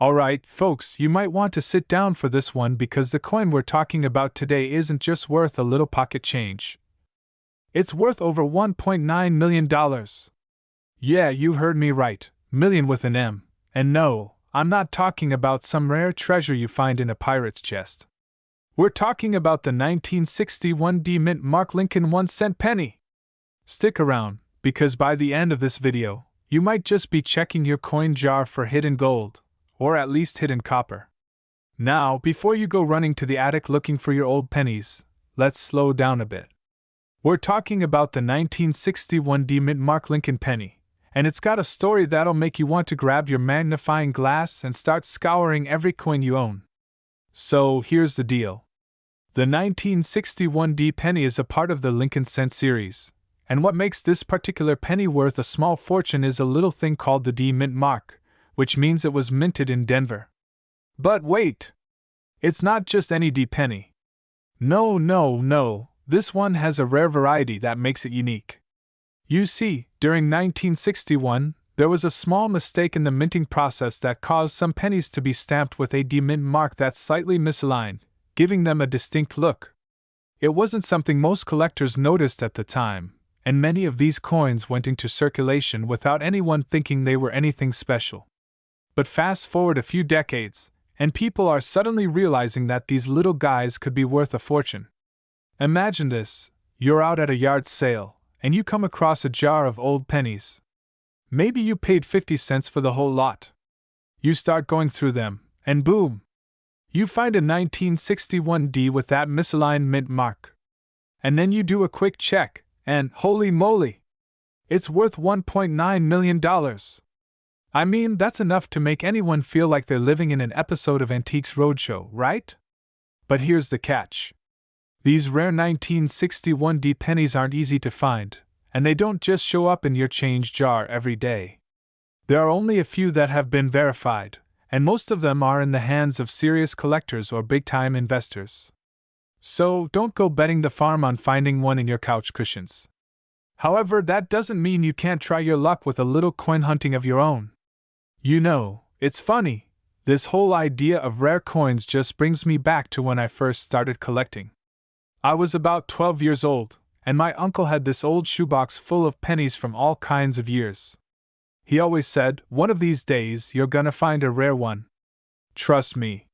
Alright, folks, you might want to sit down for this one because the coin we're talking about today isn't just worth a little pocket change. It's worth over $1.9 million. Yeah, you heard me right, million with an M. And no, I'm not talking about some rare treasure you find in a pirate's chest. We're talking about the 1961 D Mint Mark Lincoln 1-cent penny. Stick around, because by the end of this video, you might just be checking your coin jar for hidden gold, or at least hidden copper. Now, before you go running to the attic looking for your old pennies, let's slow down a bit. We're talking about the 1961 D Mint Mark Lincoln penny, and it's got a story that'll make you want to grab your magnifying glass and start scouring every coin you own. So, here's the deal. The 1961 D penny is a part of the Lincoln cent series, and what makes this particular penny worth a small fortune is a little thing called the D Mint mark, which means it was minted in Denver. But wait! It's not just any D penny. No, this one has a rare variety that makes it unique. You see, during 1961, there was a small mistake in the minting process that caused some pennies to be stamped with a D Mint mark that's slightly misaligned, giving them a distinct look. It wasn't something most collectors noticed at the time, and many of these coins went into circulation without anyone thinking they were anything special. But fast forward a few decades, and people are suddenly realizing that these little guys could be worth a fortune. Imagine this: you're out at a yard sale, and you come across a jar of old pennies. Maybe you paid 50 cents for the whole lot. You start going through them, and boom! You find a 1961 D with that misaligned mint mark. And then you do a quick check, and holy moly! It's worth $1.9 million. I mean, that's enough to make anyone feel like they're living in an episode of Antiques Roadshow, right? But here's the catch. These rare 1961 D pennies aren't easy to find, and they don't just show up in your change jar every day. There are only a few that have been verified, and most of them are in the hands of serious collectors or big-time investors. So, don't go betting the farm on finding one in your couch cushions. However, that doesn't mean you can't try your luck with a little coin hunting of your own. You know, it's funny, this whole idea of rare coins just brings me back to when I first started collecting. I was about 12 years old, and my uncle had this old shoebox full of pennies from all kinds of years. He always said, "One of these days you're gonna find a rare one." Trust me.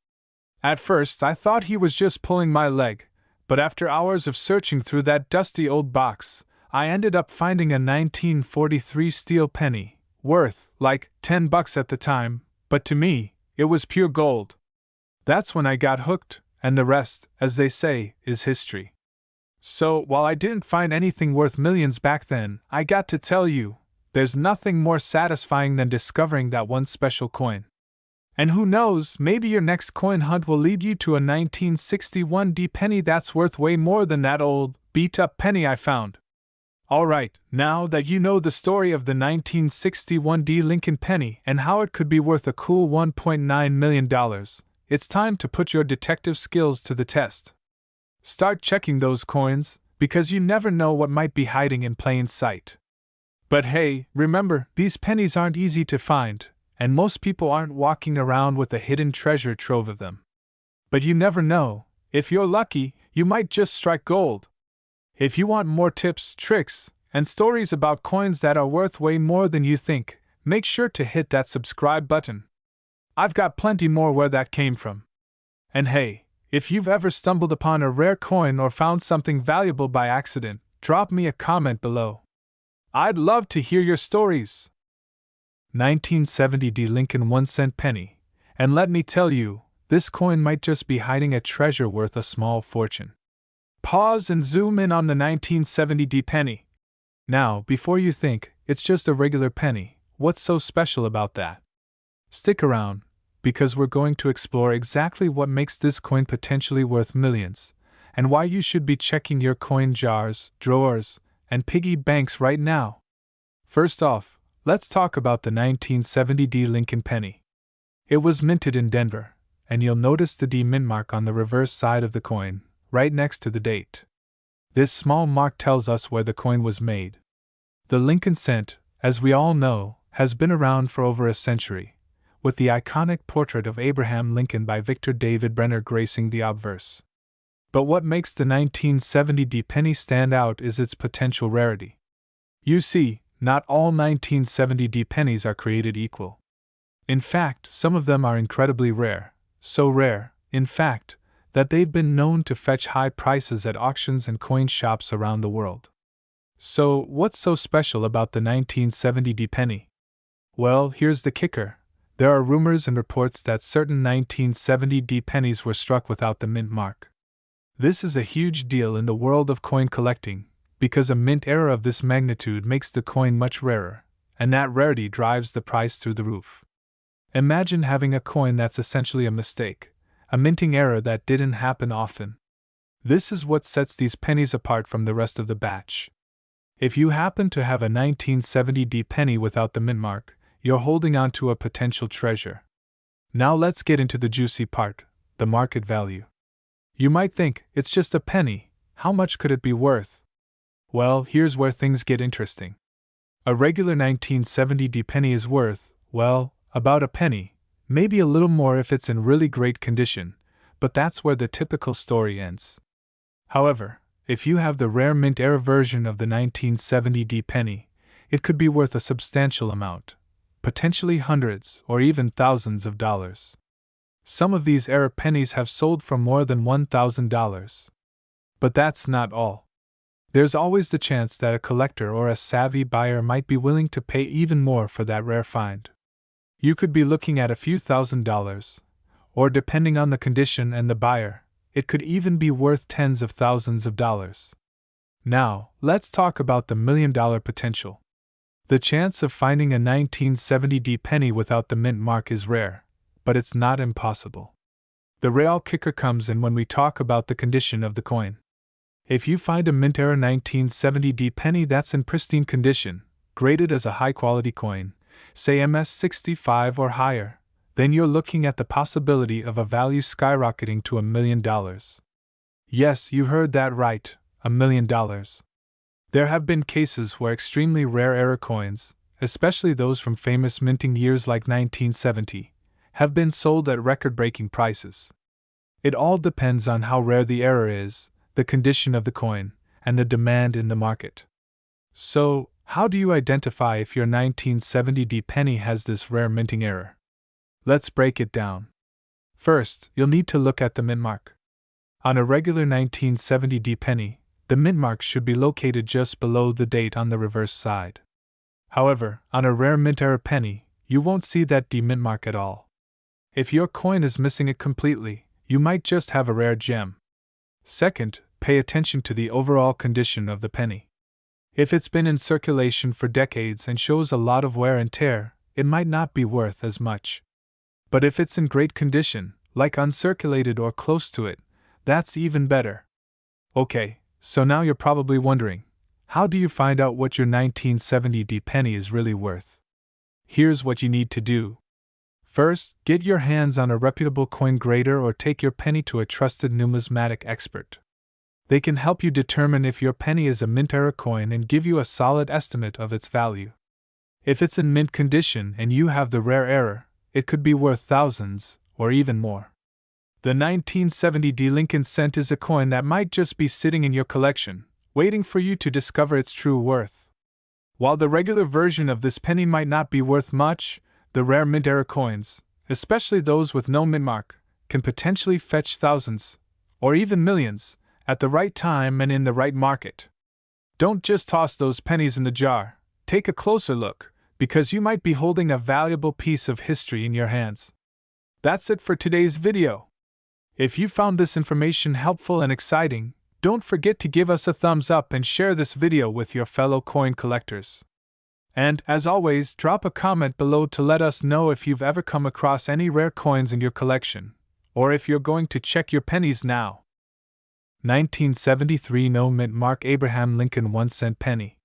At first I thought he was just pulling my leg, but after hours of searching through that dusty old box, I ended up finding a 1943 steel penny, worth, like, $10 at the time, but to me, it was pure gold. That's when I got hooked, and the rest, as they say, is history. So, while I didn't find anything worth millions back then, I got to tell you, there's nothing more satisfying than discovering that one special coin. And who knows, maybe your next coin hunt will lead you to a 1961 D penny that's worth way more than that old, beat-up penny I found. Alright, now that you know the story of the 1961 D Lincoln penny and how it could be worth a cool $1.9 million, it's time to put your detective skills to the test. Start checking those coins, because you never know what might be hiding in plain sight. But hey, remember, these pennies aren't easy to find, and most people aren't walking around with a hidden treasure trove of them. But you never know, if you're lucky, you might just strike gold. If you want more tips, tricks, and stories about coins that are worth way more than you think, make sure to hit that subscribe button. I've got plenty more where that came from. And hey, if you've ever stumbled upon a rare coin or found something valuable by accident, drop me a comment below. I'd love to hear your stories. 1970 D Lincoln 1-cent penny, and let me tell you, this coin might just be hiding a treasure worth a small fortune. Pause and zoom in on the 1970 D penny. Now, before you think, it's just a regular penny, what's so special about that? Stick around, because we're going to explore exactly what makes this coin potentially worth millions, and why you should be checking your coin jars, drawers, and piggy banks right now. First off, let's talk about the 1970 D Lincoln penny. It was minted in Denver, and you'll notice the D mint mark on the reverse side of the coin, right next to the date. This small mark tells us where the coin was made. The Lincoln cent, as we all know, has been around for over a century, with the iconic portrait of Abraham Lincoln by Victor David Brenner gracing the obverse. But what makes the 1970 penny stand out is its potential rarity. You see, not all 1970 pennies are created equal. In fact, some of them are incredibly rare, so rare, in fact, that they've been known to fetch high prices at auctions and coin shops around the world. So, what's so special about the 1970 penny? Well, here's the kicker. There are rumors and reports that certain 1970 pennies were struck without the mint mark. This is a huge deal in the world of coin collecting, because a mint error of this magnitude makes the coin much rarer, and that rarity drives the price through the roof. Imagine having a coin that's essentially a mistake, a minting error that didn't happen often. This is what sets these pennies apart from the rest of the batch. If you happen to have a 1970 penny without the mint mark, you're holding on to a potential treasure. Now let's get into the juicy part, the market value. You might think, it's just a penny, how much could it be worth? Well, here's where things get interesting. A regular 1970 penny is worth, well, about a penny, maybe a little more if it's in really great condition, but that's where the typical story ends. However, if you have the rare mint error version of the 1970 penny, it could be worth a substantial amount, potentially hundreds or even thousands of dollars. Some of these error pennies have sold for more than $1,000. But that's not all. There's always the chance that a collector or a savvy buyer might be willing to pay even more for that rare find. You could be looking at a few $1,000s, or depending on the condition and the buyer, it could even be worth tens of thousands of dollars. Now, let's talk about the $1,000,000 potential. The chance of finding a 1970 penny without the mint mark is rare, but it's not impossible. The real kicker comes in when we talk about the condition of the coin. If you find a mint error 1970 penny that's in pristine condition, graded as a high-quality coin, say MS-65 or higher, then you're looking at the possibility of a value skyrocketing to $1 million. Yes, you heard that right, $1 million. There have been cases where extremely rare error coins, especially those from famous minting years like 1970, have been sold at record-breaking prices. It all depends on how rare the error is, the condition of the coin, and the demand in the market. So, how do you identify if your 1970 penny has this rare minting error? Let's break it down. First, you'll need to look at the mint mark. On a regular 1970 penny, the mint mark should be located just below the date on the reverse side. However, on a rare mint error penny, you won't see that mint mark at all. If your coin is missing it completely, you might just have a rare gem. Second, pay attention to the overall condition of the penny. If it's been in circulation for decades and shows a lot of wear and tear, it might not be worth as much. But if it's in great condition, like uncirculated or close to it, that's even better. Okay, so now you're probably wondering, how do you find out what your 1970 penny is really worth? Here's what you need to do. First, get your hands on a reputable coin grader or take your penny to a trusted numismatic expert. They can help you determine if your penny is a mint error coin and give you a solid estimate of its value. If it's in mint condition and you have the rare error, it could be worth thousands, or even more. The 1970 Lincoln cent is a coin that might just be sitting in your collection, waiting for you to discover its true worth. While the regular version of this penny might not be worth much, the rare mint error coins, especially those with no mint mark, can potentially fetch thousands, or even millions, at the right time and in the right market. Don't just toss those pennies in the jar, take a closer look, because you might be holding a valuable piece of history in your hands. That's it for today's video. If you found this information helpful and exciting, don't forget to give us a thumbs up and share this video with your fellow coin collectors. And, as always, drop a comment below to let us know if you've ever come across any rare coins in your collection, or if you're going to check your pennies now. 1973 No Mint Mark Abraham Lincoln 1-cent penny.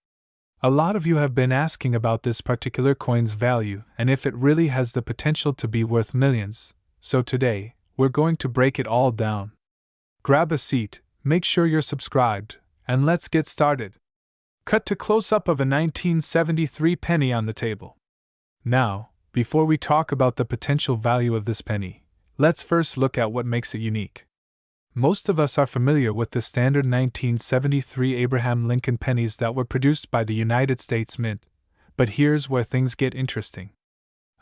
A lot of you have been asking about this particular coin's value and if it really has the potential to be worth millions, so today, we're going to break it all down. Grab a seat, make sure you're subscribed, and let's get started. Cut to close-up of a 1973 penny on the table. Now, Before we talk about the potential value of this penny, let's first look at what makes it unique. Most of us are familiar with the standard 1973 Abraham Lincoln pennies that were produced by the United States Mint, but here's where things get interesting.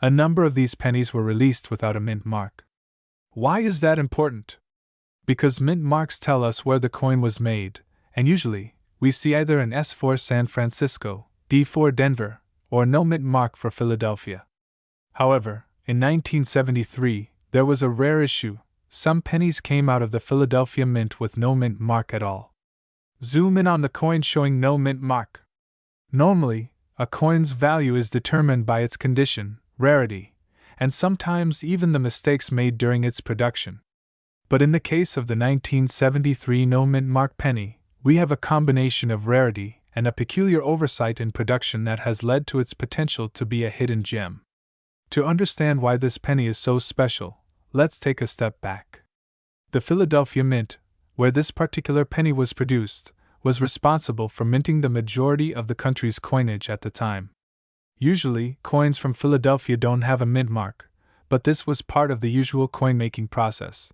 A number of these pennies were released without a mint mark. Why is that important? Because mint marks tell us where the coin was made, and usually, we see either an S for San Francisco, D for Denver, or no mint mark for Philadelphia. However, in 1973, there was a rare issue. Some pennies came out of the Philadelphia Mint with no mint mark at all. Zoom in on the coin showing no mint mark. Normally, a coin's value is determined by its condition, rarity, and sometimes even the mistakes made during its production. But in the case of the 1973 no mint mark penny, we have a combination of rarity and a peculiar oversight in production that has led to its potential to be a hidden gem. To understand why this penny is so special, let's take a step back. The Philadelphia Mint, where this particular penny was produced, was responsible for minting the majority of the country's coinage at the time. Usually, coins from Philadelphia don't have a mint mark, but this was part of the usual coin-making process.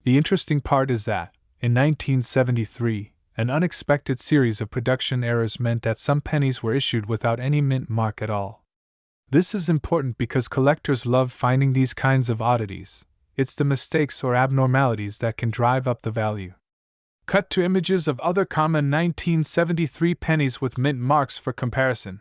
The interesting part is that, in 1973, an unexpected series of production errors meant that some pennies were issued without any mint mark at all. This is important because collectors love finding these kinds of oddities. It's the mistakes or abnormalities that can drive up the value. Cut to images of other common 1973 pennies with mint marks for comparison.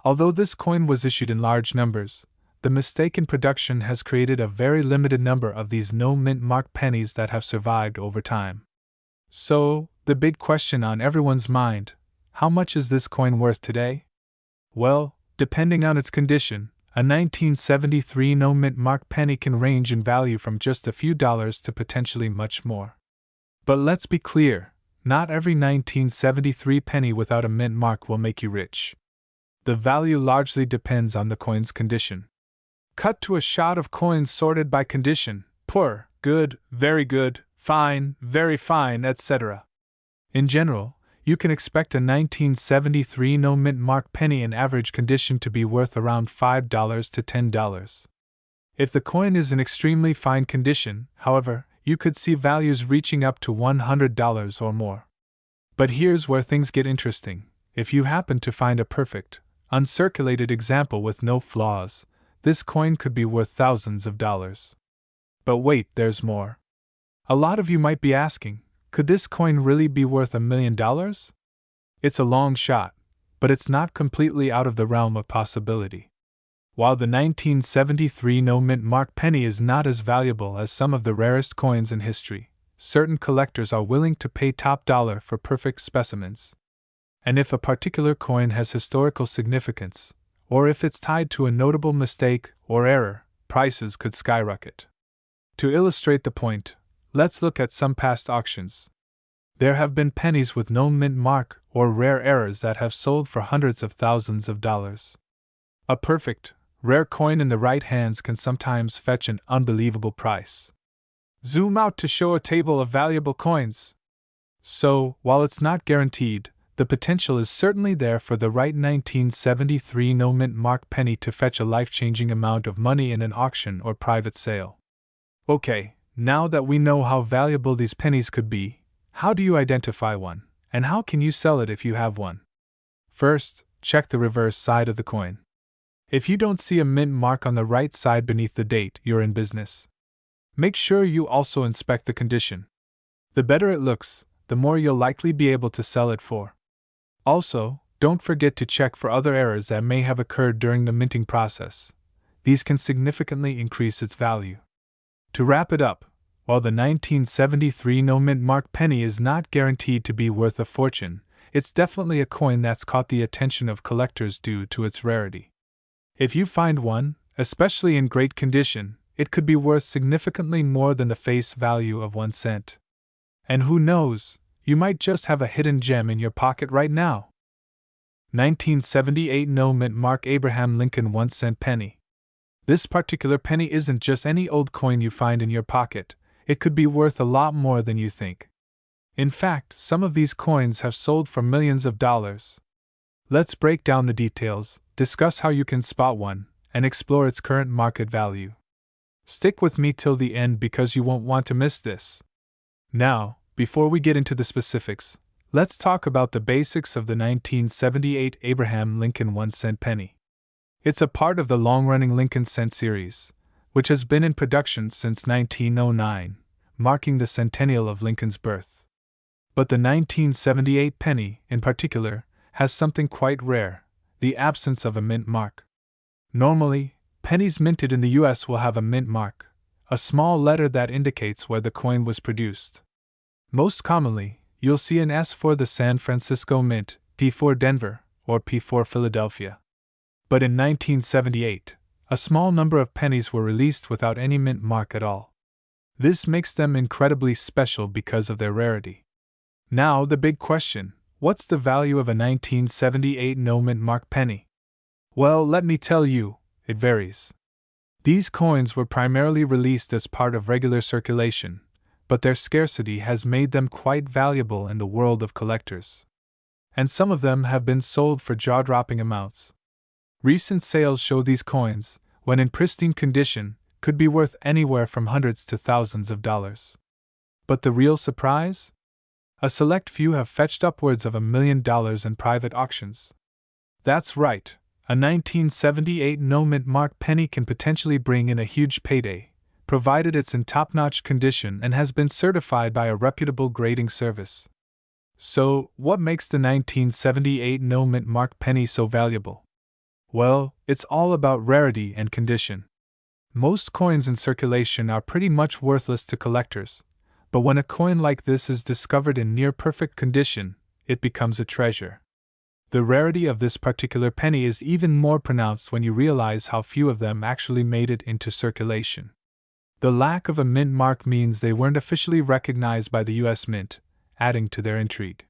Although this coin was issued in large numbers, the mistake in production has created a very limited number of these no mint mark pennies that have survived over time. So, the big question on everyone's mind, how much is this coin worth today? Well, depending on its condition, a 1973 no mint mark penny can range in value from just a few dollars to potentially much more. But let's be clear, not every 1973 penny without a mint mark will make you rich. The value largely depends on the coin's condition. Cut to a shot of coins sorted by condition: poor, good, very good, fine, very fine, etc. In general, you can expect a 1973 no mint mark penny in average condition to be worth around $5 to $10. If the coin is in extremely fine condition, however, you could see values reaching up to $100 or more. But here's where things get interesting. If you happen to find a perfect, uncirculated example with no flaws, this coin could be worth thousands of dollars. But wait, there's more. A lot of you might be asking, could this coin really be worth $1 million? It's a long shot, but it's not completely out of the realm of possibility. While the 1973 no mint mark penny is not as valuable as some of the rarest coins in history, certain collectors are willing to pay top dollar for perfect specimens. And if a particular coin has historical significance, or if it's tied to a notable mistake or error, prices could skyrocket. To illustrate the point, let's look at some past auctions. There have been pennies with no mint mark or rare errors that have sold for hundreds of thousands of dollars. A perfect, rare coin in the right hands can sometimes fetch an unbelievable price. Zoom out to show a table of valuable coins. So, while it's not guaranteed, the potential is certainly there for the right 1973 no mint mark penny to fetch a life-changing amount of money in an auction or private sale. Okay, now that we know how valuable these pennies could be, how do you identify one, and how can you sell it if you have one? First, check the reverse side of the coin. If you don't see a mint mark on the right side beneath the date, you're in business. Make sure you also inspect the condition. The better it looks, the more you'll likely be able to sell it for. Also, don't forget to check for other errors that may have occurred during the minting process. These can significantly increase its value. To wrap it up, while the 1973 no mint mark penny is not guaranteed to be worth a fortune, it's definitely a coin that's caught the attention of collectors due to its rarity. If you find one, especially in great condition, it could be worth significantly more than the face value of 1 cent. And who knows, you might just have a hidden gem in your pocket right now. 1978 no mint mark Abraham Lincoln 1 cent penny. This particular penny isn't just any old coin you find in your pocket, it could be worth a lot more than you think. In fact, some of these coins have sold for millions of dollars. Let's break down the details, discuss how you can spot one, and explore its current market value. Stick with me till the end because you won't want to miss this. Now, before we get into the specifics, let's talk about the basics of the 1978 Abraham Lincoln 1-cent penny. It's a part of the long-running Lincoln cent series, which has been in production since 1909, marking the centennial of Lincoln's birth. But the 1978 penny, in particular, has something quite rare: the absence of a mint mark. Normally, pennies minted in the US will have a mint mark, a small letter that indicates where the coin was produced. Most commonly, you'll see an S for the San Francisco Mint, P for Denver, or P for Philadelphia. But in 1978, a small number of pennies were released without any mint mark at all. This makes them incredibly special because of their rarity. Now the big question: what's the value of a 1978 no mint mark penny? Well, let me tell you, it varies. These coins were primarily released as part of regular circulation, but their scarcity has made them quite valuable in the world of collectors. And some of them have been sold for jaw-dropping amounts. Recent sales show these coins, when in pristine condition, could be worth anywhere from hundreds to thousands of dollars. But the real surprise? A select few have fetched upwards of $1 million in private auctions. That's right, a 1978 no mint mark penny can potentially bring in a huge payday, provided it's in top-notch condition and has been certified by a reputable grading service. So, what makes the 1978 no mint mark penny so valuable? Well, it's all about rarity and condition. Most coins in circulation are pretty much worthless to collectors, but when a coin like this is discovered in near-perfect condition, it becomes a treasure. The rarity of this particular penny is even more pronounced when you realize how few of them actually made it into circulation. The lack of a mint mark means they weren't officially recognized by the US Mint, adding to their intrigue.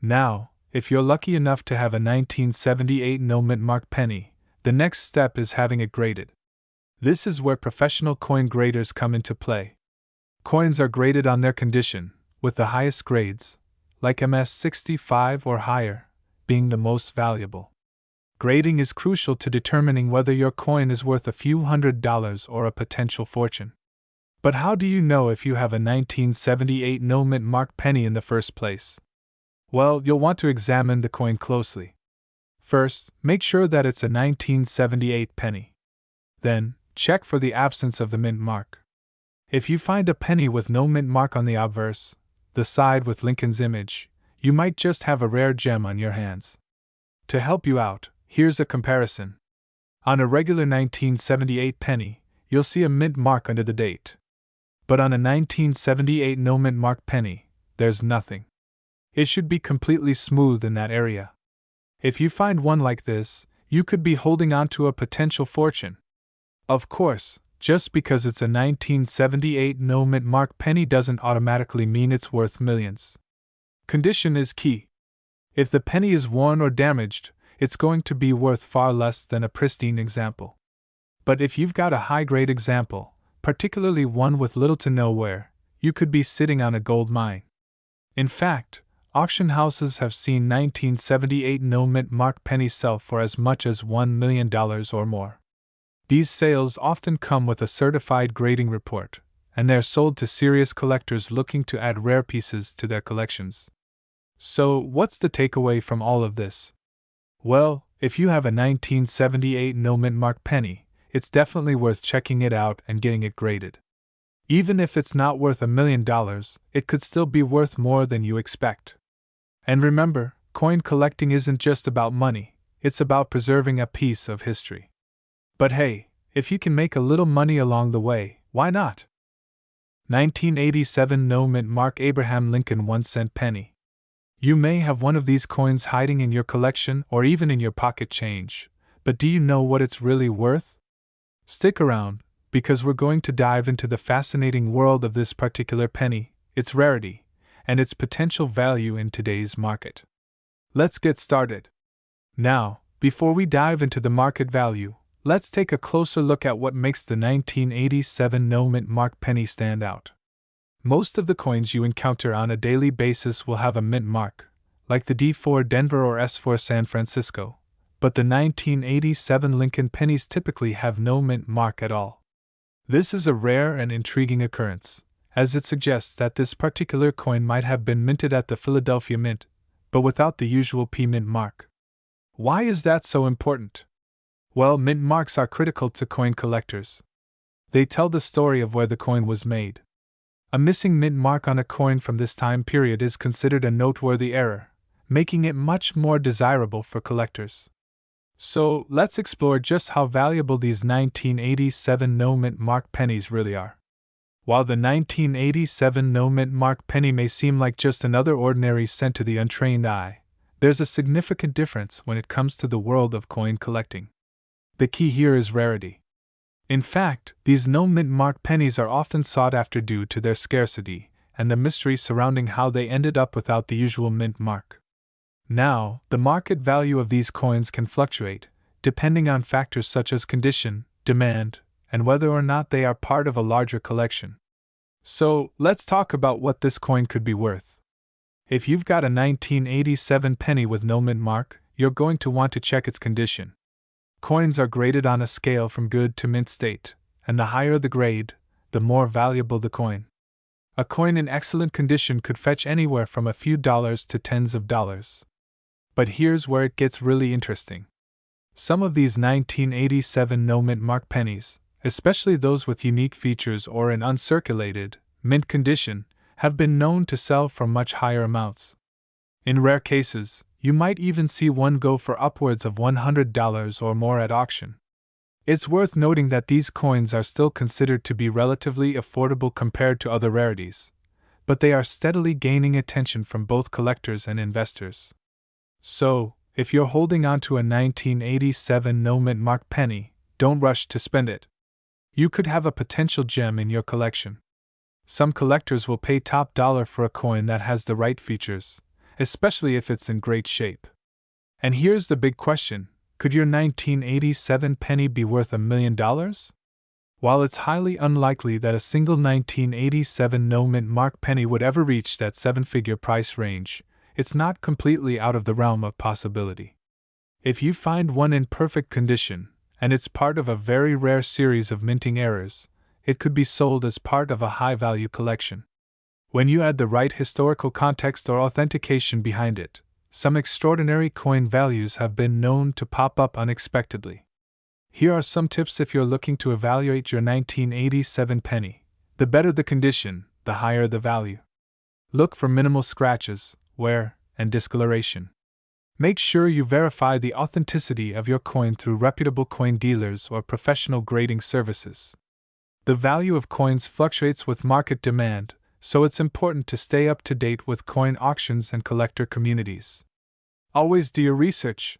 Now, if you're lucky enough to have a 1978 no mint mark penny, the next step is having it graded. This is where professional coin graders come into play. Coins are graded on their condition, with the highest grades, like MS 65 or higher, being the most valuable. Grading is crucial to determining whether your coin is worth a few $100s or a potential fortune. But how do you know if you have a 1978 no mint mark penny in the first place? Well, you'll want to examine the coin closely. First, make sure that it's a 1978 penny. Then, check for the absence of the mint mark. If you find a penny with no mint mark on the obverse, the side with Lincoln's image, you might just have a rare gem on your hands. To help you out, here's a comparison. On a regular 1978 penny, you'll see a mint mark under the date. But on a 1978 no mint mark penny, there's nothing. It should be completely smooth in that area. If you find one like this, you could be holding on to a potential fortune. Of course, just because it's a 1978 no mint mark penny doesn't automatically mean it's worth millions. Condition is key. If the penny is worn or damaged, it's going to be worth far less than a pristine example. But if you've got a high-grade example, particularly one with little to no wear, you could be sitting on a gold mine. In fact, auction houses have seen 1978 no mint mark pennies sell for as much as $1 million or more. These sales often come with a certified grading report, and they're sold to serious collectors looking to add rare pieces to their collections. So, what's the takeaway from all of this? Well, if you have a 1978 no mint mark penny, it's definitely worth checking it out and getting it graded. Even if it's not worth $1 million, it could still be worth more than you expect. And remember, coin collecting isn't just about money, it's about preserving a piece of history. But hey, if you can make a little money along the way, why not? 1987 no mint mark Abraham Lincoln 1-cent penny. You may have one of these coins hiding in your collection or even in your pocket change, but do you know what it's really worth? Stick around, because we're going to dive into the fascinating world of this particular penny, its rarity, and its potential value in today's market. Let's get started. Now, before we dive into the market value, let's take a closer look at what makes the 1987 no mint mark penny stand out. Most of the coins you encounter on a daily basis will have a mint mark, like the D for Denver or S for San Francisco, but the 1987 Lincoln pennies typically have no mint mark at all. This is a rare and intriguing occurrence, as it suggests that this particular coin might have been minted at the Philadelphia Mint, but without the usual P mint mark. Why is that so important? Well, mint marks are critical to coin collectors. They tell the story of where the coin was made. A missing mint mark on a coin from this time period is considered a noteworthy error, making it much more desirable for collectors. So, let's explore just how valuable these 1987 no mint mark pennies really are. While the 1987 no mint mark penny may seem like just another ordinary cent to the untrained eye, there's a significant difference when it comes to the world of coin collecting. The key here is rarity. In fact, these no mint mark pennies are often sought after due to their scarcity and the mystery surrounding how they ended up without the usual mint mark. Now, the market value of these coins can fluctuate, depending on factors such as condition, demand, and whether or not they are part of a larger collection. So, let's talk about what this coin could be worth. If you've got a 1987 penny with no mint mark, you're going to want to check its condition. Coins are graded on a scale from good to mint state, and the higher the grade, the more valuable the coin. A coin in excellent condition could fetch anywhere from a few dollars to tens of dollars. But here's where it gets really interesting. Some of these 1987 no mint mark pennies, especially those with unique features or in uncirculated, mint condition, have been known to sell for much higher amounts. In rare cases, you might even see one go for upwards of $100 or more at auction. It's worth noting that these coins are still considered to be relatively affordable compared to other rarities, but they are steadily gaining attention from both collectors and investors. So, if you're holding on to a 1987 no mint mark penny, don't rush to spend it. You could have a potential gem in your collection. Some collectors will pay top dollar for a coin that has the right features, especially if it's in great shape. And here's the big question: could your 1987 penny be worth $1 million? While it's highly unlikely that a single 1987 no mint mark penny would ever reach that seven-figure price range, it's not completely out of the realm of possibility. If you find one in perfect condition, and it's part of a very rare series of minting errors, it could be sold as part of a high-value collection. When you add the right historical context or authentication behind it, some extraordinary coin values have been known to pop up unexpectedly. Here are some tips if you're looking to evaluate your 1987 penny. The better the condition, the higher the value. Look for minimal scratches, wear, and discoloration. Make sure you verify the authenticity of your coin through reputable coin dealers or professional grading services. The value of coins fluctuates with market demand, so it's important to stay up to date with coin auctions and collector communities. Always do your research.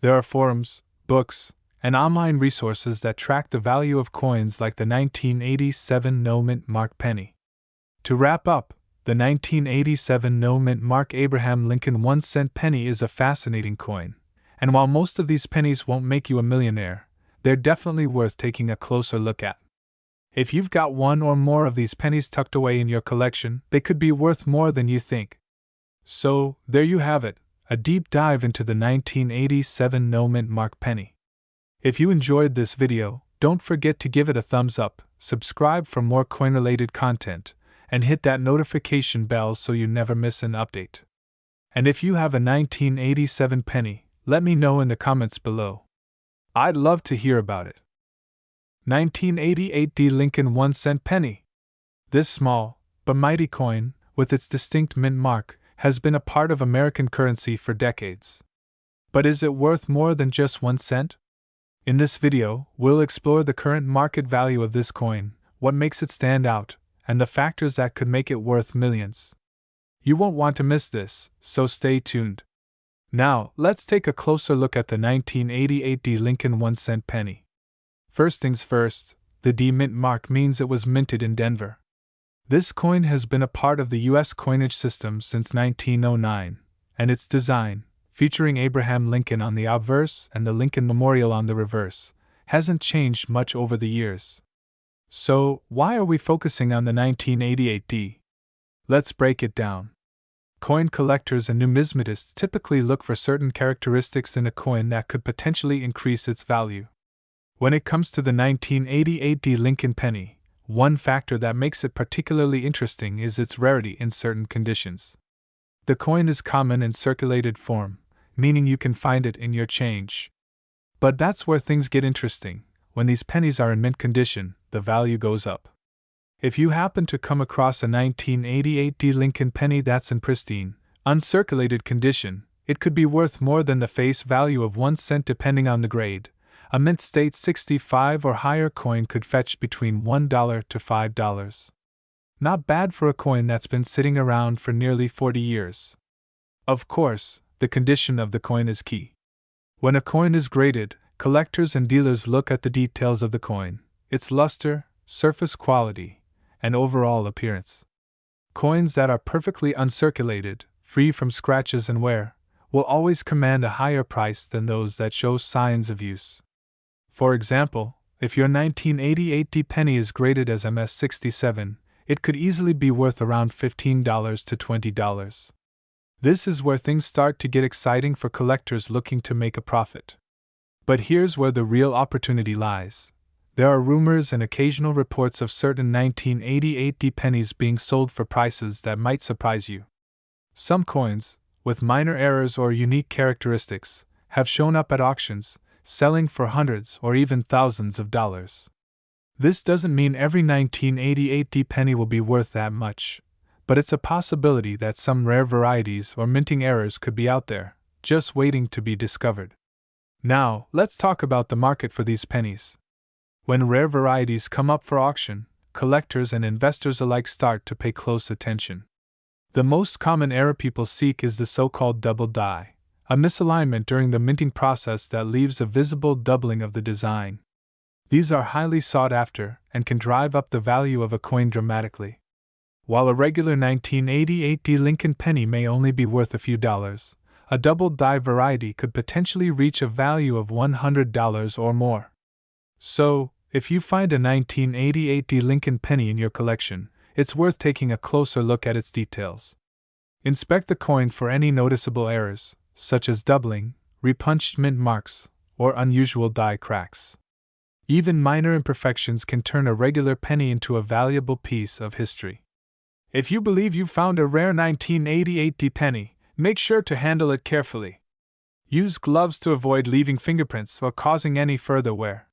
There are forums, books, and online resources that track the value of coins like the 1987 no mint mark penny. To wrap up, the 1987 no mint mark Abraham Lincoln 1-cent penny is a fascinating coin, and while most of these pennies won't make you a millionaire, they're definitely worth taking a closer look at. If you've got one or more of these pennies tucked away in your collection, they could be worth more than you think. So, there you have it, a deep dive into the 1987 no mint mark penny. If you enjoyed this video, don't forget to give it a thumbs up, subscribe for more coin-related content, and hit that notification bell so you never miss an update. And if you have a 1987 penny, let me know in the comments below. I'd love to hear about it. 1988 Lincoln 1-cent penny. This small, but mighty coin, with its distinct mint mark, has been a part of American currency for decades. But is it worth more than just 1 cent? In this video, we'll explore the current market value of this coin, what makes it stand out, and the factors that could make it worth millions. You won't want to miss this, so stay tuned. Now, let's take a closer look at the 1988 Lincoln 1-cent penny. First things first, the D mint mark means it was minted in Denver. This coin has been a part of the U.S. coinage system since 1909, and its design, featuring Abraham Lincoln on the obverse and the Lincoln Memorial on the reverse, hasn't changed much over the years. So, why are we focusing on the 1988 D? Let's break it down. Coin collectors and numismatists typically look for certain characteristics in a coin that could potentially increase its value. When it comes to the 1988 Lincoln penny, one factor that makes it particularly interesting is its rarity in certain conditions. The coin is common in circulated form, meaning you can find it in your change. But that's where things get interesting. When these pennies are in mint condition, the value goes up. If you happen to come across a 1988 Lincoln penny that's in pristine, uncirculated condition, it could be worth more than the face value of 1 cent depending on the grade. A mint state 65 or higher coin could fetch between $1 to $5. Not bad for a coin that's been sitting around for nearly 40 years. Of course, the condition of the coin is key. When a coin is graded, collectors and dealers look at the details of the coin, its luster, surface quality, and overall appearance. Coins that are perfectly uncirculated, free from scratches and wear, will always command a higher price than those that show signs of use. For example, if your 1988 penny is graded as MS67, it could easily be worth around $15 to $20. This is where things start to get exciting for collectors looking to make a profit. But here's where the real opportunity lies. There are rumors and occasional reports of certain 1988 pennies being sold for prices that might surprise you. Some coins, with minor errors or unique characteristics, have shown up at auctions, selling for hundreds or even thousands of dollars. This doesn't mean every 1988 penny will be worth that much, but it's a possibility that some rare varieties or minting errors could be out there, just waiting to be discovered. Now, let's talk about the market for these pennies. When rare varieties come up for auction, collectors and investors alike start to pay close attention. The most common error people seek is the so-called double die, a misalignment during the minting process that leaves a visible doubling of the design. These are highly sought after and can drive up the value of a coin dramatically. While a regular 1988 Lincoln penny may only be worth a few dollars, a double die variety could potentially reach a value of $100 or more. So, if you find a 1988 Lincoln penny in your collection, it's worth taking a closer look at its details. Inspect the coin for any noticeable errors, such as doubling, repunched mint marks, or unusual die cracks. Even minor imperfections can turn a regular penny into a valuable piece of history. If you believe you found a rare 1988 penny, make sure to handle it carefully. Use gloves to avoid leaving fingerprints or causing any further wear.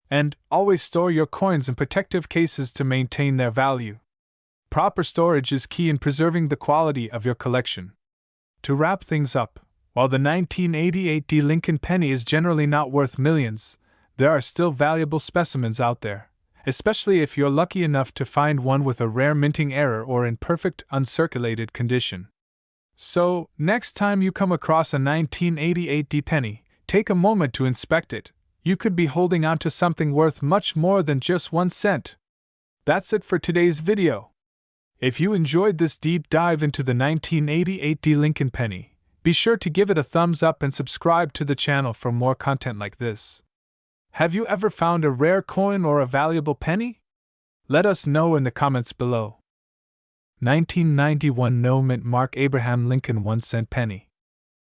And always store your coins in protective cases to maintain their value. Proper storage is key in preserving the quality of your collection. To wrap things up, while the 1988 Lincoln penny is generally not worth millions, there are still valuable specimens out there, especially if you're lucky enough to find one with a rare minting error or in perfect uncirculated condition. So, next time you come across a 1988 penny, take a moment to inspect it. You could be holding on to something worth much more than just 1 cent. That's it for today's video. If you enjoyed this deep dive into the 1988 Lincoln penny, be sure to give it a thumbs up and subscribe to the channel for more content like this. Have you ever found a rare coin or a valuable penny? Let us know in the comments below. 1991 No Mint Mark Abraham Lincoln 1 cent penny.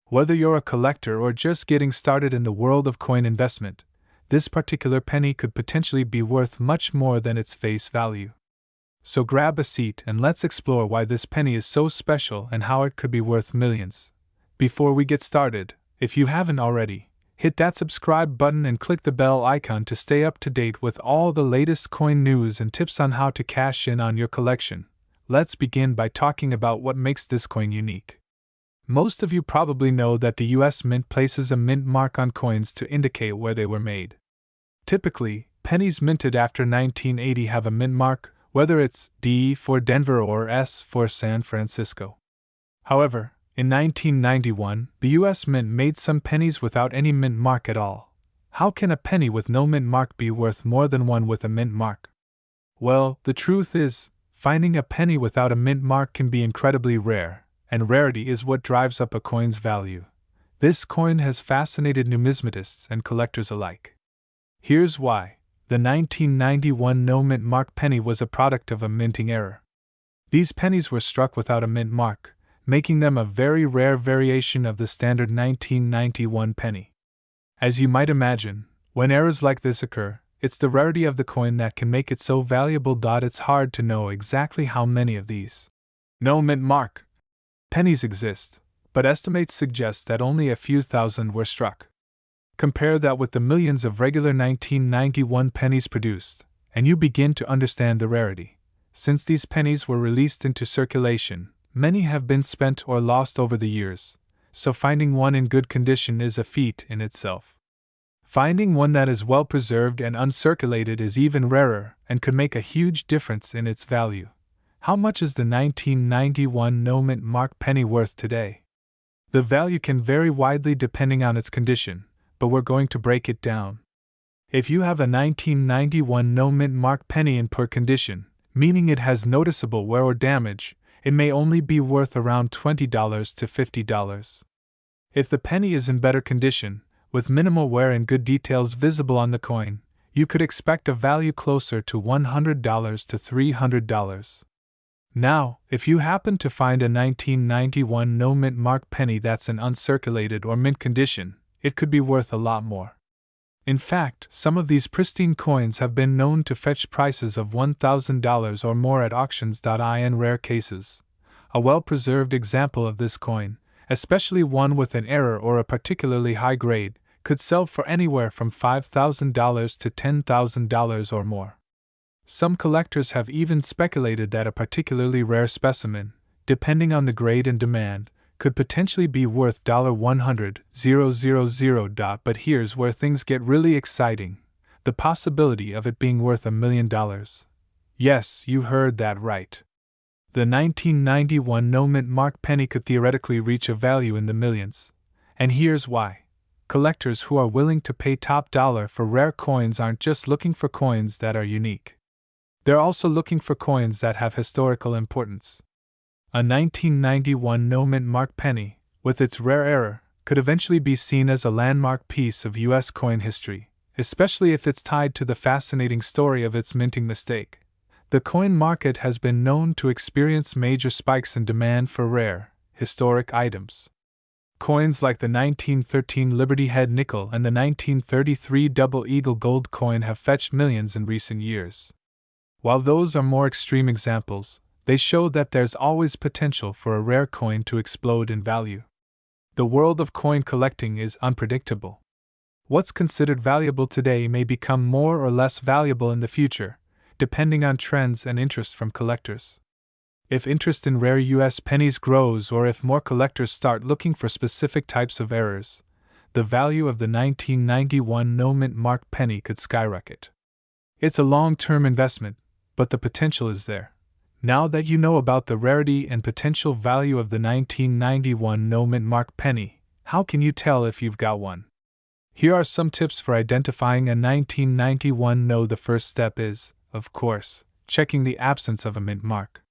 Whether you're a collector or just getting started in the world of coin investment, this particular penny could potentially be worth much more than its face value. So grab a seat and let's explore why this penny is so special and how it could be worth millions. Before we get started, if you haven't already, hit that subscribe button and click the bell icon to stay up to date with all the latest coin news and tips on how to cash in on your collection. Let's begin by talking about what makes this coin unique. Most of you probably know that the US Mint places a mint mark on coins to indicate where they were made. Typically, pennies minted after 1980 have a mint mark, whether it's D for Denver or S for San Francisco. However, in 1991, the US Mint made some pennies without any mint mark at all. How can a penny with no mint mark be worth more than one with a mint mark? Well, the truth is, finding a penny without a mint mark can be incredibly rare, and rarity is what drives up a coin's value. This coin has fascinated numismatists and collectors alike. Here's why. The 1991 no mint mark penny was a product of a minting error. These pennies were struck without a mint mark, making them a very rare variation of the standard 1991 penny. As you might imagine, when errors like this occur, it's the rarity of the coin that can make it so valuable. It's hard to know exactly how many of these no mint mark pennies exist, but estimates suggest that only a few thousand were struck. Compare that with the millions of regular 1991 pennies produced, and you begin to understand the rarity. Since these pennies were released into circulation, many have been spent or lost over the years, so finding one in good condition is a feat in itself. Finding one that is well preserved and uncirculated is even rarer and could make a huge difference in its value. How much is the 1991 no mint mark penny worth today? The value can vary widely depending on its condition, but we're going to break it down. If you have a 1991 no mint mark penny in poor condition, meaning it has noticeable wear or damage, it may only be worth around $20 to $50. If the penny is in better condition, with minimal wear and good details visible on the coin, you could expect a value closer to $100 to $300. Now, if you happen to find a 1991 no mint mark penny that's in uncirculated or mint condition, it could be worth a lot more. In fact, some of these pristine coins have been known to fetch prices of $1,000 or more at auctions. In rare cases, a well-preserved example of this coin, especially one with an error or a particularly high grade, could sell for anywhere from $5,000 to $10,000 or more. Some collectors have even speculated that a particularly rare specimen, depending on the grade and demand, could potentially be worth $100,000. But here's where things get really exciting: the possibility of it being worth $1 million. Yes, you heard that right. The 1991 no mint mark penny could theoretically reach a value in the millions. And here's why. Collectors who are willing to pay top dollar for rare coins aren't just looking for coins that are unique. They're also looking for coins that have historical importance. A 1991 no mint mark penny, with its rare error, could eventually be seen as a landmark piece of U.S. coin history, especially if it's tied to the fascinating story of its minting mistake. The coin market has been known to experience major spikes in demand for rare, historic items. Coins like the 1913 Liberty Head nickel and the 1933 Double Eagle gold coin have fetched millions in recent years. While those are more extreme examples, they show that there's always potential for a rare coin to explode in value. The world of coin collecting is unpredictable. What's considered valuable today may become more or less valuable in the future, depending on trends and interest from collectors. If interest in rare U.S. pennies grows or if more collectors start looking for specific types of errors, the value of the 1991 no mint mark penny could skyrocket. It's a long-term investment, but the potential is there. Now that you know about the rarity and potential value of the 1991 no mint mark penny, how can you tell if you've got one? Here are some tips for identifying a 1991 no. The first step is, of course, checking the absence of a mint mark.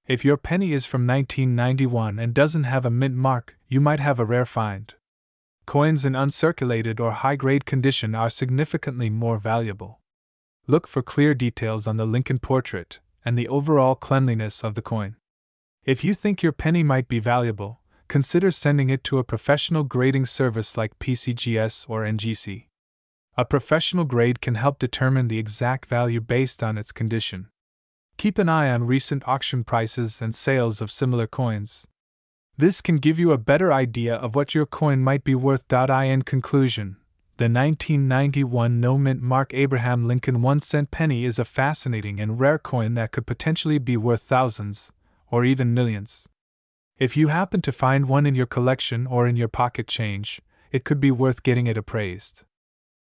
If your penny is from 1991 and doesn't have a mint mark, you might have a rare find. Coins in uncirculated or high-grade condition are significantly more valuable. Look for clear details on the Lincoln portrait and the overall cleanliness of the coin. If you think your penny might be valuable, consider sending it to a professional grading service like PCGS or NGC. A professional grade can help determine the exact value based on its condition. Keep an eye on recent auction prices and sales of similar coins. This can give you a better idea of what your coin might be worth. In conclusion, the 1991 no mint mark Abraham Lincoln 1-cent penny is a fascinating and rare coin that could potentially be worth thousands, or even millions. If you happen to find one in your collection or in your pocket change, it could be worth getting it appraised.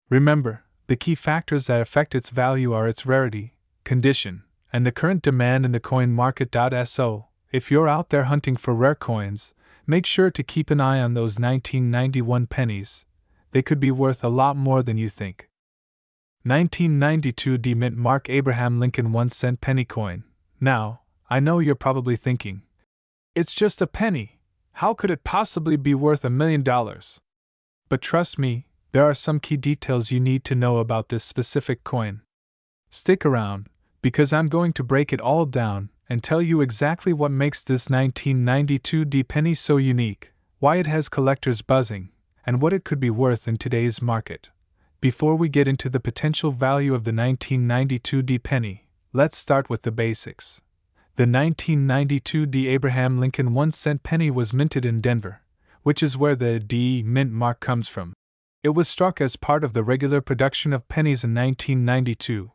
Remember, the key factors that affect its value are its rarity, condition, and the current demand in the coin market. So, if you're out there hunting for rare coins, make sure to keep an eye on those 1991 pennies. They could be worth a lot more than you think. 1992 mint mark Abraham Lincoln 1-cent penny coin. Now, I know you're probably thinking, it's just a penny. How could it possibly be worth $1 million? But trust me, there are some key details you need to know about this specific coin. Stick around, because I'm going to break it all down and tell you exactly what makes this 1992 D penny so unique, why it has collectors buzzing, and what it could be worth in today's market. Before we get into the potential value of the 1992 D penny, let's start with the basics. The 1992 D Abraham Lincoln 1-cent penny was minted in Denver, which is where the D mint mark comes from. It was struck as part of the regular production of pennies in 1992,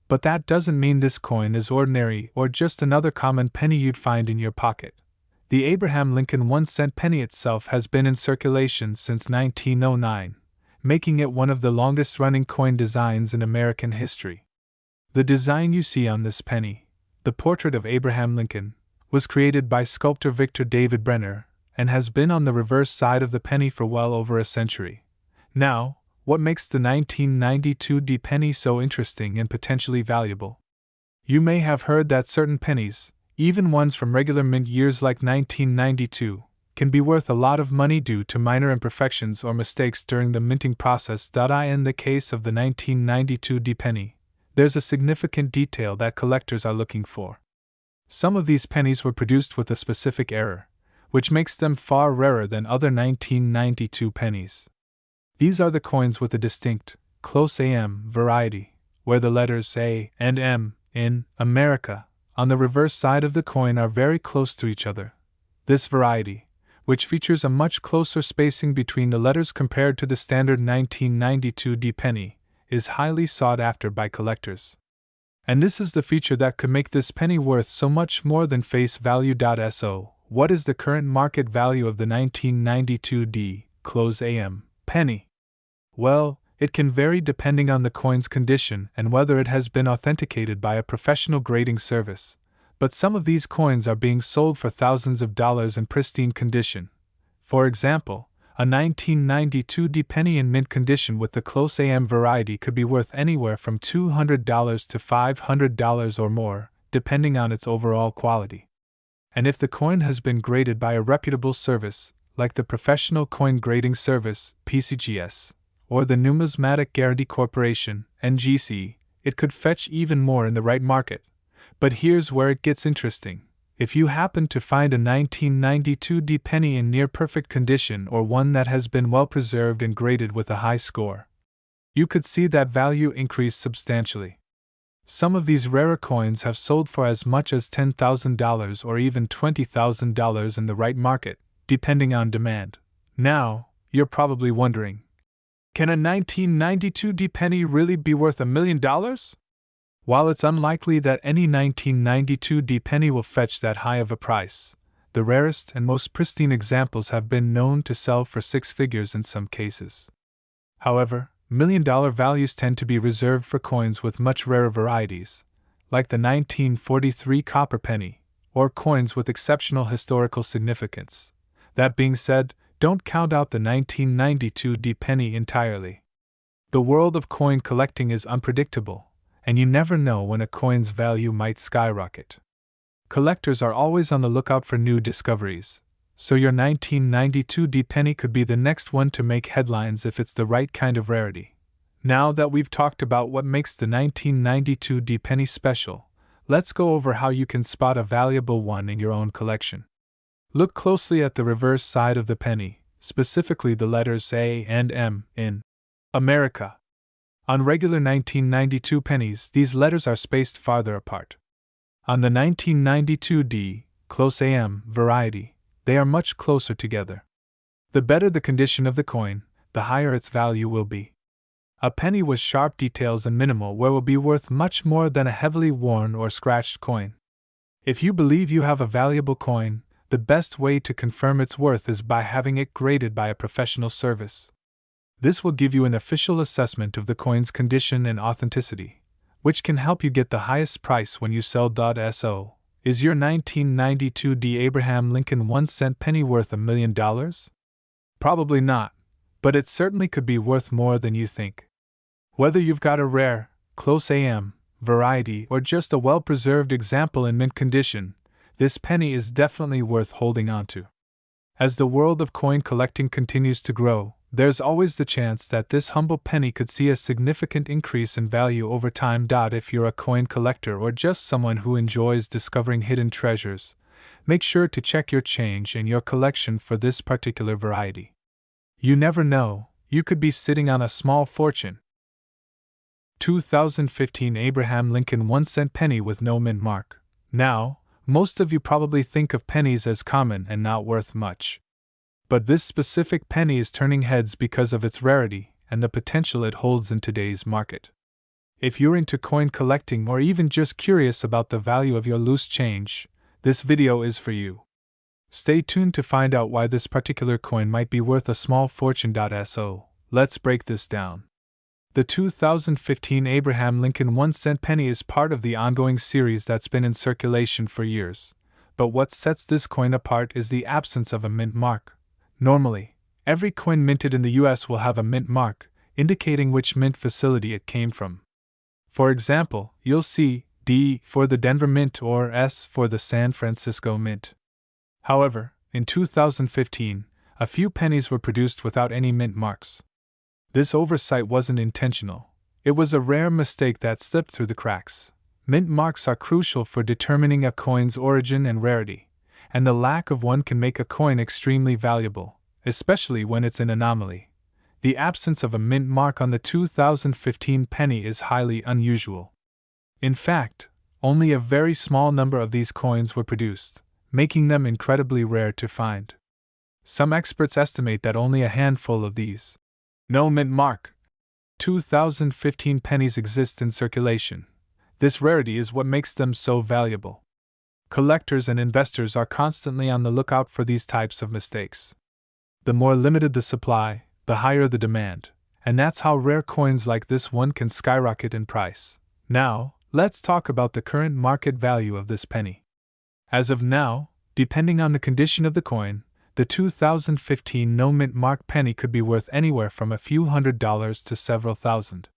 but that doesn't mean this coin is ordinary or just another common penny you'd find in your pocket. The Abraham Lincoln 1-cent penny itself has been in circulation since 1909, making it one of the longest-running coin designs in American history. The design you see on this penny, the portrait of Abraham Lincoln, was created by sculptor Victor David Brenner and has been on the reverse side of the penny for well over a century. Now, what makes the 1992 D penny so interesting and potentially valuable? You may have heard that certain pennies, even ones from regular mint years like 1992, can be worth a lot of money due to minor imperfections or mistakes during the minting process. In the case of the 1992 D penny, there's a significant detail that collectors are looking for. Some of these pennies were produced with a specific error, which makes them far rarer than other 1992 pennies. These are the coins with a distinct, close AM variety, where the letters A and M, in America, on the reverse side of the coin are very close to each other. This variety, which features a much closer spacing between the letters compared to the standard 1992 D penny, is highly sought after by collectors. And this is the feature that could make this penny worth so much more than face value. So, what is the current market value of the 1992 D, close AM, penny? Well, it can vary depending on the coin's condition and whether it has been authenticated by a professional grading service, but some of these coins are being sold for thousands of dollars in pristine condition. For example, a 1992 D penny in mint condition with the close AM variety could be worth anywhere from $200 to $500 or more, depending on its overall quality. And if the coin has been graded by a reputable service, like the Professional Coin Grading Service, PCGS, or the Numismatic Guarantee Corporation, NGC, it could fetch even more in the right market. But here's where it gets interesting. If you happen to find a 1992 D penny in near-perfect condition or one that has been well preserved and graded with a high score, you could see that value increase substantially. Some of these rarer coins have sold for as much as $10,000 or even $20,000 in the right market, depending on demand. Now, you're probably wondering, can a 1992 D penny really be worth $1 million? While it's unlikely that any 1992 D penny will fetch that high of a price, the rarest and most pristine examples have been known to sell for six figures in some cases. However, million-dollar values tend to be reserved for coins with much rarer varieties, like the 1943 copper penny, or coins with exceptional historical significance. That being said, don't count out the 1992 D penny entirely. The world of coin collecting is unpredictable, and you never know when a coin's value might skyrocket. Collectors are always on the lookout for new discoveries, so your 1992 D penny could be the next one to make headlines if it's the right kind of rarity. Now that we've talked about what makes the 1992 D penny special, let's go over how you can spot a valuable one in your own collection. Look closely at the reverse side of the penny, specifically the letters A and M in America. On regular 1992 pennies, these letters are spaced farther apart. On the 1992 D, close AM variety, they are much closer together. The better the condition of the coin, the higher its value will be. A penny with sharp details and minimal wear will be worth much more than a heavily worn or scratched coin. If you believe you have a valuable coin, the best way to confirm its worth is by having it graded by a professional service. This will give you an official assessment of the coin's condition and authenticity, which can help you get the highest price when you sell. So, is your 1992 D Abraham Lincoln 1-cent penny worth $1 million? Probably not, but it certainly could be worth more than you think. Whether you've got a rare, close AM variety or just a well-preserved example in mint condition, this penny is definitely worth holding on to. As the world of coin collecting continues to grow, there's always the chance that this humble penny could see a significant increase in value over time. If you're a coin collector or just someone who enjoys discovering hidden treasures, make sure to check your change in your collection for this particular variety. You never know, you could be sitting on a small fortune. 2015 Abraham Lincoln 1-cent penny with no mint mark. Now, most of you probably think of pennies as common and not worth much. But this specific penny is turning heads because of its rarity and the potential it holds in today's market. If you're into coin collecting or even just curious about the value of your loose change, this video is for you. Stay tuned to find out why this particular coin might be worth a small fortune. So, let's break this down. The 2015 Abraham Lincoln 1-cent penny is part of the ongoing series that's been in circulation for years. But what sets this coin apart is the absence of a mint mark. Normally, every coin minted in the US will have a mint mark, indicating which mint facility it came from. For example, you'll see D for the Denver Mint or S for the San Francisco Mint. However, in 2015, a few pennies were produced without any mint marks. This oversight wasn't intentional. It was a rare mistake that slipped through the cracks. Mint marks are crucial for determining a coin's origin and rarity, and the lack of one can make a coin extremely valuable, especially when it's an anomaly. The absence of a mint mark on the 2015 penny is highly unusual. In fact, only a very small number of these coins were produced, making them incredibly rare to find. Some experts estimate that only a handful of these no mint mark 2015 pennies exist in circulation. This rarity is what makes them so valuable. Collectors and investors are constantly on the lookout for these types of mistakes. The more limited the supply, the higher the demand, and that's how rare coins like this one can skyrocket in price. Now, let's talk about the current market value of this penny. As of now, depending on the condition of the coin, the 2015 no mint mark penny could be worth anywhere from a few $100s to several thousand.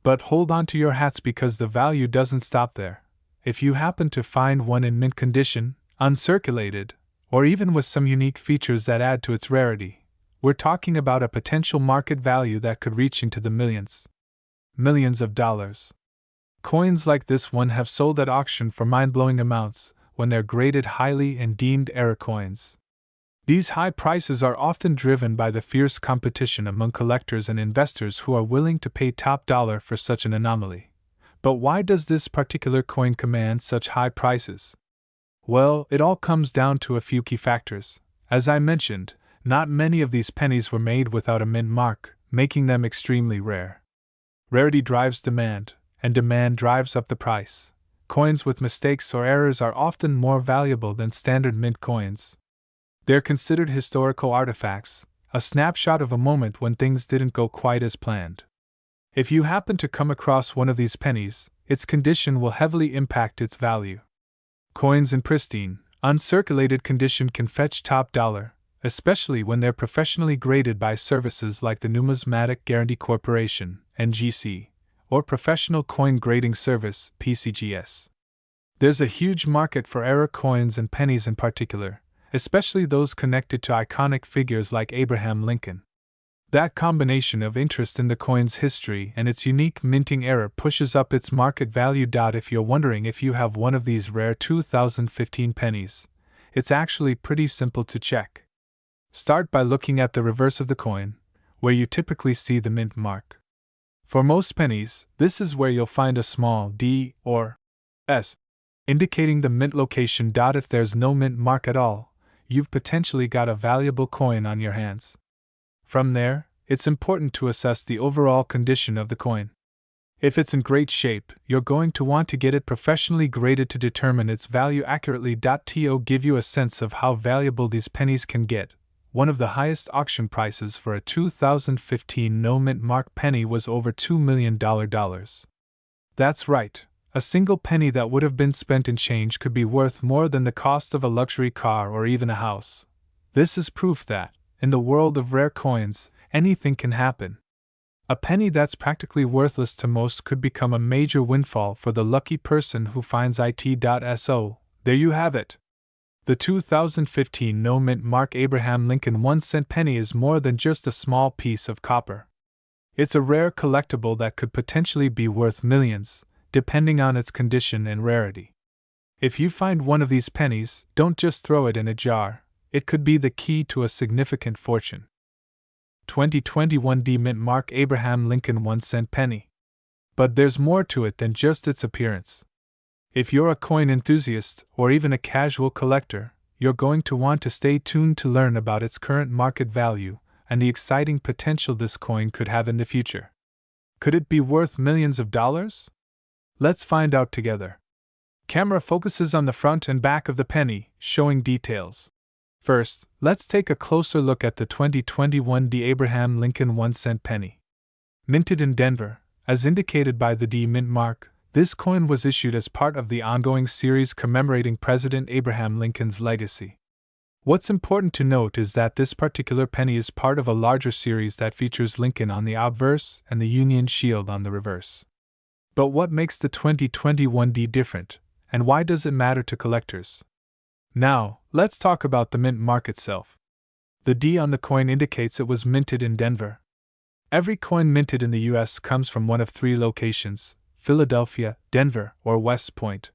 But hold on to your hats because the value doesn't stop there. If you happen to find one in mint condition, uncirculated, or even with some unique features that add to its rarity, we're talking about a potential market value that could reach into the millions. Millions of dollars. Coins like this one have sold at auction for mind-blowing amounts when they're graded highly and deemed error coins. These high prices are often driven by the fierce competition among collectors and investors who are willing to pay top dollar for such an anomaly. But why does this particular coin command such high prices? Well, it all comes down to a few key factors. As I mentioned, not many of these pennies were made without a mint mark, making them extremely rare. Rarity drives demand, and demand drives up the price. Coins with mistakes or errors are often more valuable than standard mint coins. They're considered historical artifacts, a snapshot of a moment when things didn't go quite as planned. If you happen to come across one of these pennies, its condition will heavily impact its value. Coins in pristine, uncirculated condition can fetch top dollar, especially when they're professionally graded by services like the Numismatic Guarantee Corporation, NGC, or Professional Coin Grading Service, PCGS. There's a huge market for error coins and pennies in particular, especially those connected to iconic figures like Abraham Lincoln. That combination of interest in the coin's history and its unique minting era pushes up its market value. If you're wondering if you have one of these rare 2015 pennies, it's actually pretty simple to check. Start by looking at the reverse of the coin, where you typically see the mint mark. For most pennies, this is where you'll find a small D or S, indicating the mint location. If there's no mint mark at all, you've potentially got a valuable coin on your hands. From there, it's important to assess the overall condition of the coin. If it's in great shape, you're going to want to get it professionally graded to determine its value accurately. To give you a sense of how valuable these pennies can get, one of the highest auction prices for a 2015 no mint mark penny was over $2 million. That's right. A single penny that would have been spent in change could be worth more than the cost of a luxury car or even a house. This is proof that, in the world of rare coins, anything can happen. A penny that's practically worthless to most could become a major windfall for the lucky person who finds it. So, there you have it. The 2015 no-mint Mark Abraham Lincoln 1-cent penny is more than just a small piece of copper. It's a rare collectible that could potentially be worth millions, depending on its condition and rarity. If you find one of these pennies, don't just throw it in a jar. It could be the key to a significant fortune. 2021 D-Mint Mark Abraham Lincoln 1-cent penny. But there's more to it than just its appearance. If you're a coin enthusiast or even a casual collector, you're going to want to stay tuned to learn about its current market value and the exciting potential this coin could have in the future. Could it be worth millions of dollars? Let's find out together. Camera focuses on the front and back of the penny, showing details. First, let's take a closer look at the 2021 D. Abraham Lincoln 1-cent penny. Minted in Denver, as indicated by the D mint mark, this coin was issued as part of the ongoing series commemorating President Abraham Lincoln's legacy. What's important to note is that this particular penny is part of a larger series that features Lincoln on the obverse and the Union Shield on the reverse. But what makes the 2021 D different, and why does it matter to collectors? Now, let's talk about the mint mark itself. The D on the coin indicates it was minted in Denver. Every coin minted in the US comes from one of three locations: Philadelphia, Denver, or West Point.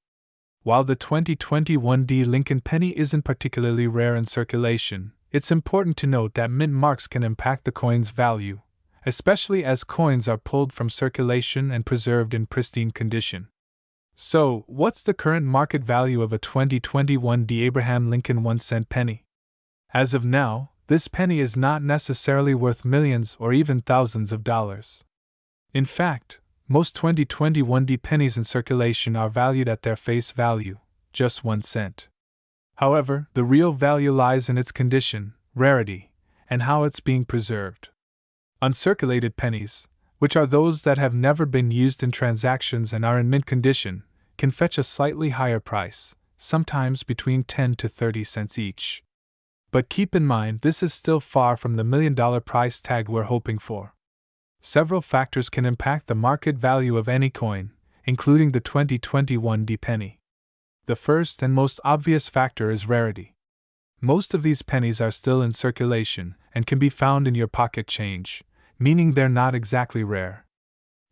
While the 2021 D Lincoln penny isn't particularly rare in circulation, it's important to note that mint marks can impact the coin's value, especially as coins are pulled from circulation and preserved in pristine condition. So, what's the current market value of a 2021 D Abraham Lincoln 1-cent penny? As of now, this penny is not necessarily worth millions or even thousands of dollars. In fact, most 2021 D pennies in circulation are valued at their face value, just 1 cent. However, the real value lies in its condition, rarity, and how it's being preserved. Uncirculated pennies, which are those that have never been used in transactions and are in mint condition, can fetch a slightly higher price, sometimes between 10 to 30 cents each. But keep in mind, this is still far from the $1 million price tag we're hoping for. Several factors can impact the market value of any coin, including the 2021 D penny. The first and most obvious factor is rarity. Most of these pennies are still in circulation and can be found in your pocket change, meaning they're not exactly rare.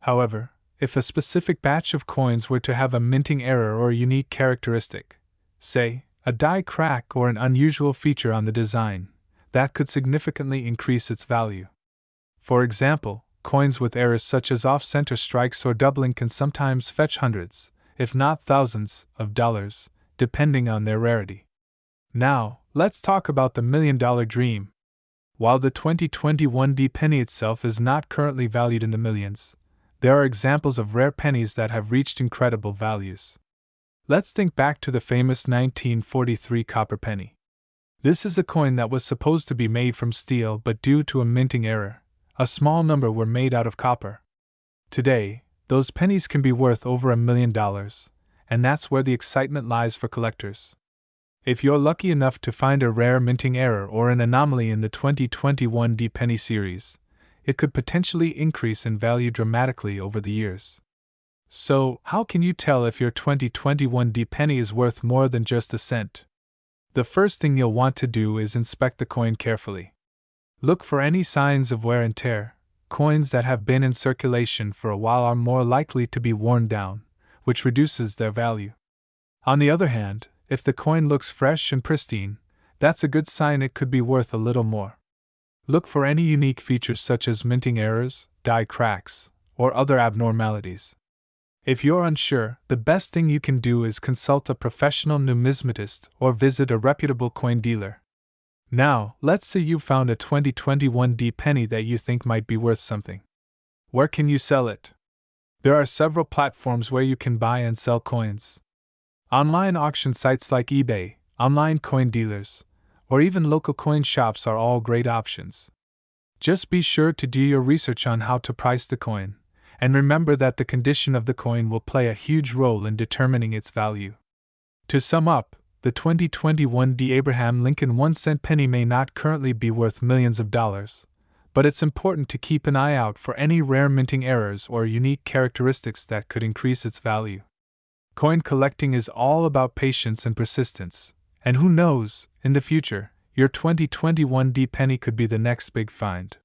However, if a specific batch of coins were to have a minting error or a unique characteristic, say, a die crack or an unusual feature on the design, that could significantly increase its value. For example, coins with errors such as off-center strikes or doubling can sometimes fetch hundreds, if not thousands, of dollars, depending on their rarity. Now, let's talk about the $1 million dream. While the 2021 D penny itself is not currently valued in the millions, there are examples of rare pennies that have reached incredible values. Let's think back to the famous 1943 copper penny. This is a coin that was supposed to be made from steel, but due to a minting error, a small number were made out of copper. Today, those pennies can be worth over $1 million, and that's where the excitement lies for collectors. If you're lucky enough to find a rare minting error or an anomaly in the 2021 D penny series, it could potentially increase in value dramatically over the years. So, how can you tell if your 2021 D penny is worth more than just a cent? The first thing you'll want to do is inspect the coin carefully. Look for any signs of wear and tear. Coins that have been in circulation for a while are more likely to be worn down, which reduces their value. On the other hand, if the coin looks fresh and pristine, that's a good sign it could be worth a little more. Look for any unique features such as minting errors, die cracks, or other abnormalities. If you're unsure, the best thing you can do is consult a professional numismatist or visit a reputable coin dealer. Now, let's say you found a 2021 D penny that you think might be worth something. Where can you sell it? There are several platforms where you can buy and sell coins. Online auction sites like eBay, online coin dealers, or even local coin shops are all great options. Just be sure to do your research on how to price the coin, and remember that the condition of the coin will play a huge role in determining its value. To sum up, the 2021 D Abraham Lincoln 1-cent penny may not currently be worth millions of dollars, but it's important to keep an eye out for any rare minting errors or unique characteristics that could increase its value. Coin collecting is all about patience and persistence, And who knows, in the future, your 2021 D penny could be the next big find.